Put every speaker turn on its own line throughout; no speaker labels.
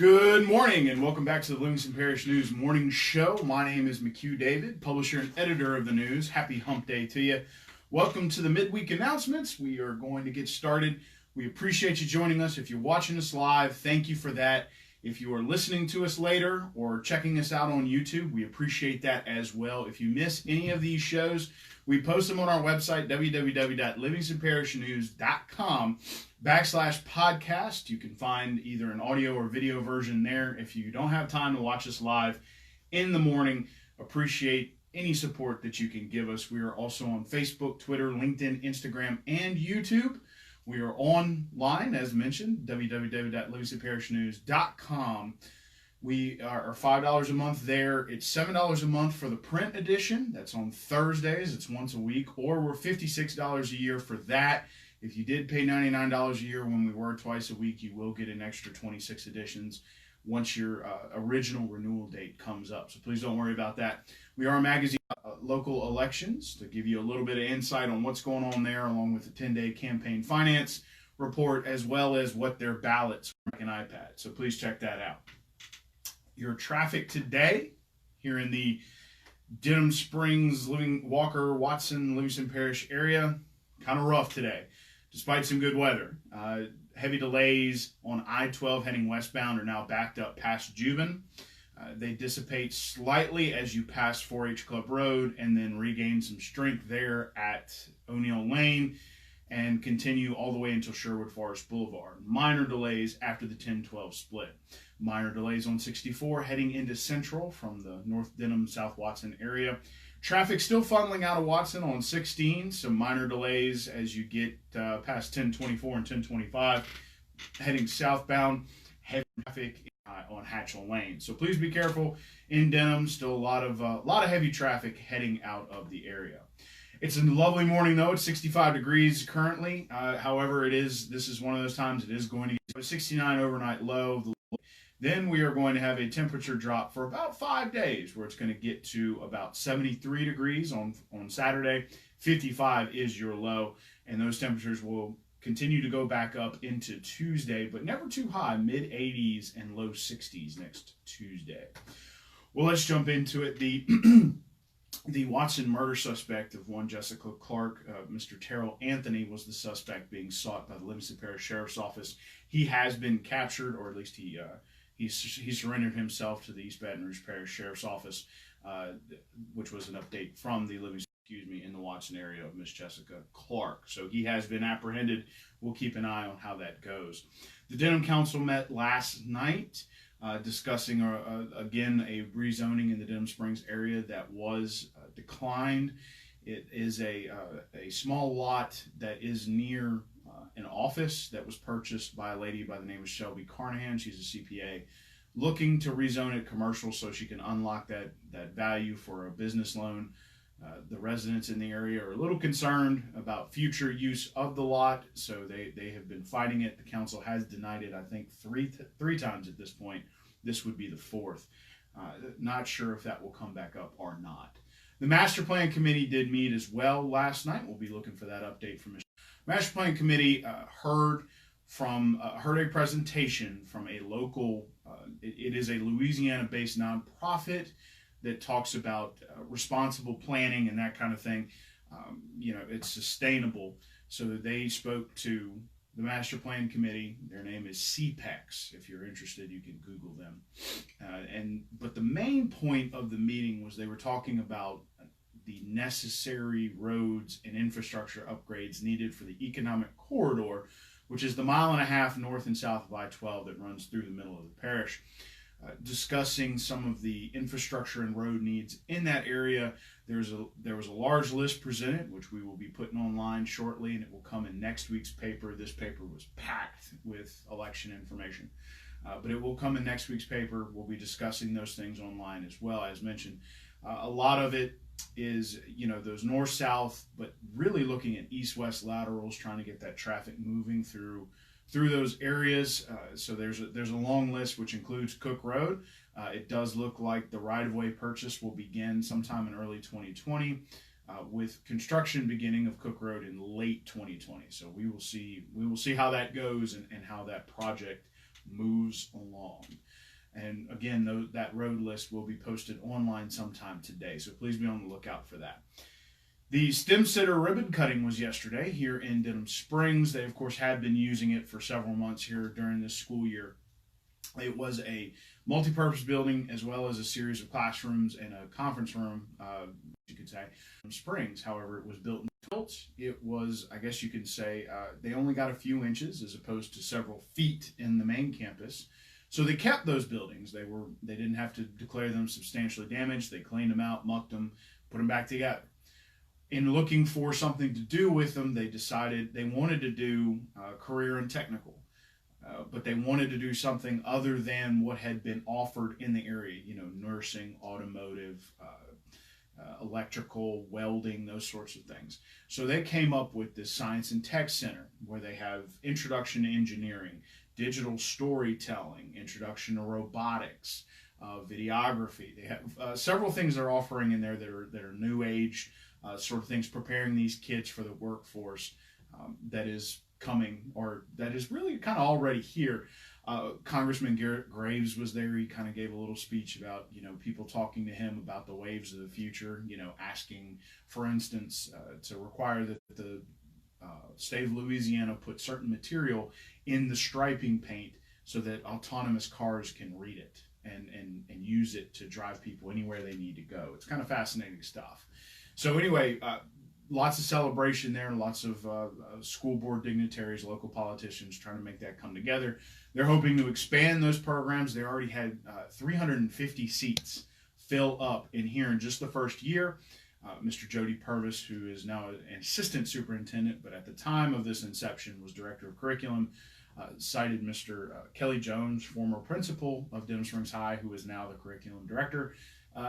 Good morning and welcome back to the Livingston Parish News Morning Show. My name is McHugh David, publisher and editor of the news. Happy hump day to you. Welcome to the midweek announcements. We are going to get started. We appreciate you joining us. If you're watching us live, thank you for that. If you are listening to us later or checking us out on YouTube, we appreciate that as well. If you miss any of these shows, we post them on our website, www.livingstonparishnews.com/podcast. You can find either an audio or video version there. If you don't have time to watch us live in the morning, appreciate any support that you can give us. We are also on Facebook, Twitter, LinkedIn, Instagram, and YouTube. We are online, as mentioned, www.livingstonparishnews.com. We are $5 a month there. It's $7 a month for the print edition. That's on Thursdays. It's once a week. Or we're $56 a year for that. If you did pay $99 a year when we were twice a week, you will get an extra 26 editions once your original renewal date comes up. So please don't worry about that. We are a magazine, local elections, to give you a little bit of insight on what's going on there, along with the 10-day campaign finance report, as well as what their ballots are like an iPad. So please check that out. Your traffic today here in the Denham Springs, Walker, Watson, Livingston Parish area, kind of rough today, despite some good weather. Heavy delays on I-12 heading westbound are now backed up past Juban. They dissipate slightly as you pass 4-H Club Road and then regain some strength there at O'Neill Lane and continue all the way until Sherwood Forest Boulevard. Minor delays after the 10-12 split. Minor delays on 64 heading into Central from the North Denham, South Watson area. Traffic still funneling out of Watson on 16. Some minor delays as you get past 1024 and 1025 heading southbound. Heavy traffic on Hatchell Lane. So please be careful in Denham. Still a lot of heavy traffic heading out of the area. It's a lovely morning though. It's 65 degrees currently. However, this is one of those times it is going to get 69 overnight low. Then we are going to have a temperature drop for about 5 days where it's going to get to about 73 degrees on Saturday. 55 is your low, and those temperatures will continue to go back up into Tuesday, but never too high, mid-80s and low 60s next Tuesday. Well, let's jump into it. The Watson murder suspect of one Jessica Clark, Mr. Terrell Anthony, was the suspect being sought by the Livingston Parish Sheriff's Office. He has been captured, or at least he surrendered himself to the East Baton Rouge Parish Sheriff's Office, which was an update from the Livingston, in the Watson area of Miss Jessica Clark. So he has been apprehended. We'll keep an eye on how that goes. The Denham Council met last night discussing, again, a rezoning in the Denham Springs area that was declined. It is a small lot that is near an office that was purchased by a lady by the name of Shelby Carnahan. She's a CPA, looking to rezone it commercial so she can unlock that value for a business loan. The residents in the area are a little concerned about future use of the lot, so they have been fighting it. The council has denied it, I think, three times at this point. This would be the fourth. Not sure if that will come back up or not. The Master Plan Committee did meet as well last night. We'll be looking for that update from Master Plan Committee. Heard a presentation from a local. It is a Louisiana-based nonprofit that talks about responsible planning and that kind of thing. It's sustainable. So they spoke to the Master Plan Committee. Their name is CPEX. If you're interested, you can Google them. But the main point of the meeting was they were talking about the necessary roads and infrastructure upgrades needed for the economic corridor, which is the 1.5 miles north and south of I-12 that runs through the middle of the parish. Discussing some of the infrastructure and road needs in that area. There was a large list presented, which we will be putting online shortly, and it will come in next week's paper. This paper was packed with election information, but it will come in next week's paper. We'll be discussing those things online as well. As mentioned, a lot of it is those north-south, but really looking at east-west laterals, trying to get that traffic moving through those areas. So there's a long list, which includes Cook Road. It does look like the right-of-way purchase will begin sometime in early 2020, with construction beginning of Cook Road in late 2020. So we will see how that goes and how that project moves along. And again, that road list will be posted online sometime today, so please be on the lookout for that. The STEM Center ribbon cutting was yesterday here in Denham Springs. They, of course, had been using it for several months here during this school year. It was a multi-purpose building as well as a series of classrooms and a conference room, you could say. Springs, however, it was built. It was, I guess you could say, they only got a few inches as opposed to several feet in the main campus. So they kept those buildings. They didn't have to declare them substantially damaged. They cleaned them out, mucked them, put them back together. In looking for something to do with them, they decided they wanted to do career and technical, but they wanted to do something other than what had been offered in the area, nursing, automotive, electrical, welding, those sorts of things. So they came up with this Science and Tech Center where they have introduction to engineering, digital storytelling, introduction to robotics, videography. They have several things they're offering in there that are new age sort of things, preparing these kids for the workforce that is coming, or that is really kind of already here. Congressman Garrett Graves was there. He kind of gave a little speech about, people talking to him about the waves of the future, asking, for instance, to require that the state of Louisiana put certain material in the striping paint so that autonomous cars can read it and use it to drive people anywhere they need to go. It's kind of fascinating stuff. So anyway, lots of celebration there, lots of school board dignitaries, local politicians trying to make that come together. They're hoping to expand those programs. They already had 350 seats fill up in here in just the first year. Mr. Jody Purvis, who is now an assistant superintendent, but at the time of this inception was director of curriculum, cited Mr. Kelly Jones, former principal of Denham Springs High, who is now the curriculum director,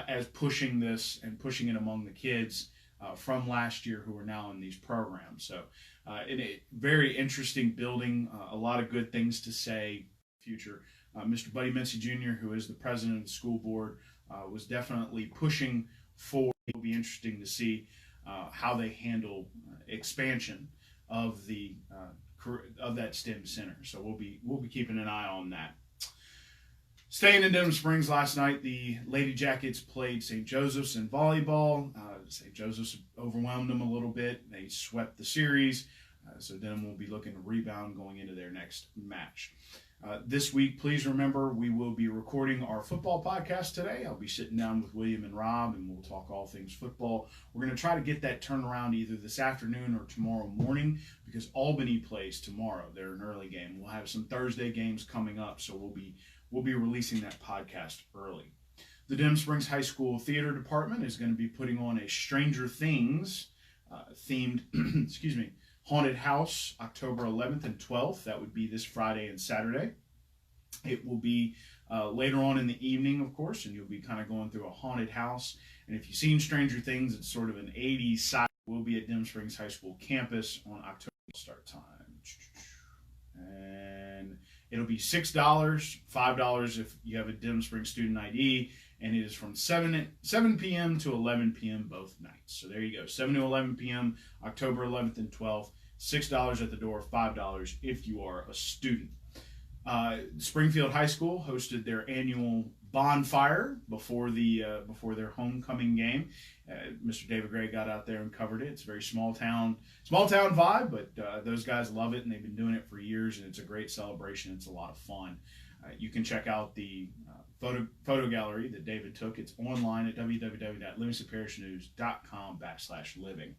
as pushing this and pushing it among the kids from last year who are now in these programs. So in a very interesting building, a lot of good things to say. Future, Mr. Buddy Mincy Jr., who is the president of the school board, was definitely pushing for. It'll be interesting to see how they handle expansion of that STEM center. So we'll be keeping an eye on that. Staying in Denham Springs last night, the Lady Jackets played St. Joseph's in volleyball. St. Joseph's overwhelmed them a little bit. They swept the series, so Denham will be looking to rebound going into their next match. This week, please remember, we will be recording our football podcast today. I'll be sitting down with William and Rob, and we'll talk all things football. We're going to try to get that turned around either this afternoon or tomorrow morning because Albany plays tomorrow. They're an early game. We'll have some Thursday games coming up, so we'll be releasing that podcast early. The Denham Springs High School Theater Department is going to be putting on a Stranger Things themed, haunted house, October 11th and 12th. That would be this Friday and Saturday. It will be later on in the evening, of course, and you'll be kind of going through a haunted house. And if you've seen Stranger Things, it's sort of an 80s side. We'll be at Denham Springs High School campus on October start time. And it'll be $6, $5 if you have a Denham Springs student ID, and it is from 7 p.m. to 11 p.m. both nights. So there you go, 7 to 11 p.m., October 11th and 12th, $6 at the door, $5 if you are a student. Springfield High School hosted their annual bonfire before their homecoming game. Mr. David Gray got out there and covered it. It's a very small town vibe, but those guys love it, and they've been doing it for years, and it's a great celebration. It's a lot of fun. You can check out the photo gallery that David took. It's online at www.livingstonparishnews.com/living.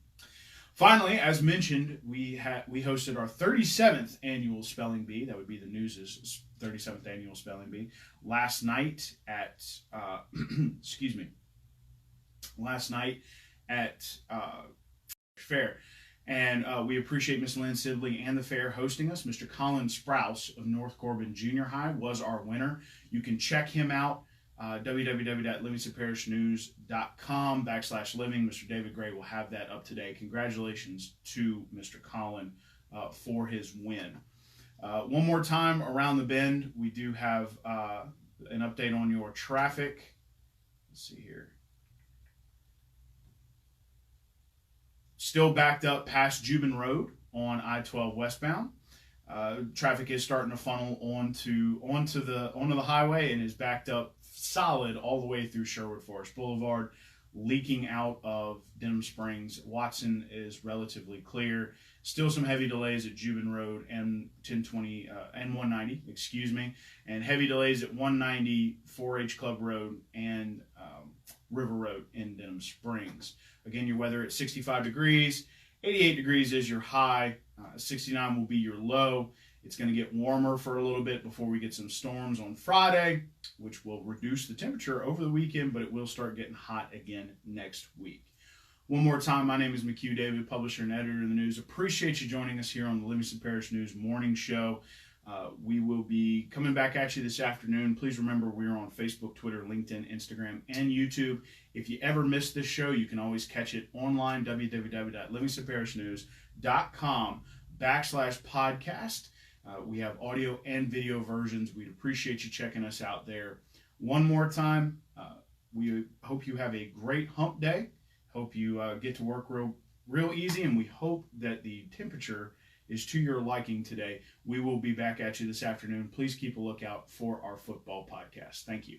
Finally, as mentioned, we hosted our 37th annual Spelling Bee. That would be the News's 37th annual Spelling Bee last night at Fair. And we appreciate Miss Lynn Sibley and the fair hosting us. Mr. Colin Sprouse of North Corbin Junior High was our winner. You can check him out, www.livingstonparishnews.com/living. Mr. David Gray will have that up today. Congratulations to Mr. Colin for his win. One more time around the bend, we do have an update on your traffic. Let's see here. Still backed up past Jubin Road on I-12 westbound. traffic is starting to funnel onto the highway and is backed up solid all the way through Sherwood Forest Boulevard, leaking out of Denham Springs. Watson is relatively clear. Still some heavy delays at Jubin Road and 1020 and 190, excuse me, and heavy delays at 190, 4-H Club Road, and River Road in Denham Springs. Again, your weather at 65 degrees, 88 degrees is your high, 69 will be your low. It's going to get warmer for a little bit before we get some storms on Friday, which will reduce the temperature over the weekend, but it will start getting hot again next week. One more time, my name is McHugh David, publisher and editor of the news. Appreciate you joining us here on the Livingston Parish News Morning Show. We will be coming back at you this afternoon. Please remember we're on Facebook, Twitter, LinkedIn, Instagram, and YouTube. If you ever miss this show, you can always catch it online, www.livingstonparishnews.com/podcast. We have audio and video versions. We'd appreciate you checking us out there. One more time, we hope you have a great hump day. Hope you get to work real easy, and we hope that the temperature is to your liking today. We will be back at you this afternoon. Please keep a lookout for our football podcast. Thank you.